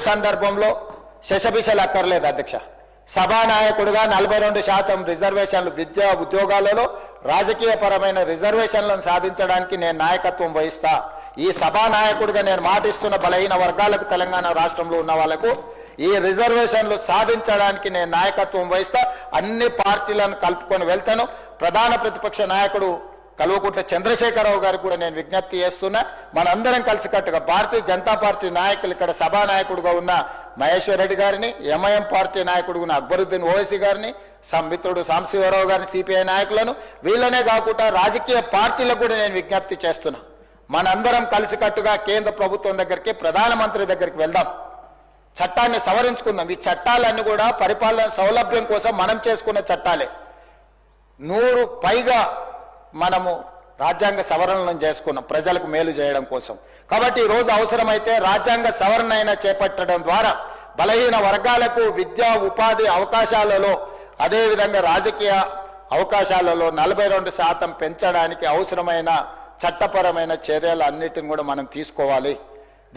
సందర్భంలో శశబిశలు అక్కర్లేదు అధ్యక్ష. సభానాయకుడిగా 42% రిజర్వేషన్లు విద్యా ఉద్యోగాలలో రాజకీయపరమైన రిజర్వేషన్లను సాధించడానికి నేను నాయకత్వం వహిస్తా. ఈ సభానాయకుడిగా నేను మాటిస్తున్న బలహీన వర్గాలకు, తెలంగాణ రాష్ట్రంలో ఉన్న వాళ్లకు ఈ రిజర్వేషన్లు సాధించడానికి నేను నాయకత్వం వహిస్తా. అన్ని పార్టీలను కలుపుకొని వెళ్తాను. ప్రధాన ప్రతిపక్ష నాయకుడు కల్వకుంట్ల చంద్రశేఖరరావు గారికి కూడా నేను విజ్ఞప్తి చేస్తున్నా. మనందరం కలిసికట్టుగా భారతీయ జనతా పార్టీ నాయకులు, ఇక్కడ సభానాయకుడుగా ఉన్న మహేశ్వర్ రెడ్డి గారిని, ఎంఐఎం పార్టీ నాయకుడుగా ఉన్న అక్బరుద్దీన్ ఓవైసీ గారిని, మిత్రుడు సాంబశివరావు గారిని, సిపిఐ నాయకులను, వీళ్ళనే కాకుండా రాజకీయ పార్టీలకు కూడా నేను విజ్ఞప్తి చేస్తున్నా. మనందరం కలిసికట్టుగా కేంద్ర ప్రభుత్వం దగ్గరికి, ప్రధానమంత్రి దగ్గరికి వెళ్దాం. చట్టాన్ని సవరించుకుందాం. ఈ చట్టాలన్నీ కూడా పరిపాలన సౌలభ్యం కోసం మనం చేసుకున్న చట్టాలే. 100 పైగా మనము రాజ్యాంగ సవరణలను చేసుకున్నాం ప్రజలకు మేలు చేయడం కోసం. కాబట్టి ఈరోజు అవసరమైతే రాజ్యాంగ సవరణ అయినా చేపట్టడం ద్వారా బలహీన వర్గాలకు విద్యా ఉపాధి అవకాశాలలో, అదేవిధంగా రాజకీయ అవకాశాలలో 42% పెంచడానికి అవసరమైన చట్టపరమైన చర్యలు అన్నిటిని కూడా మనం తీసుకోవాలి.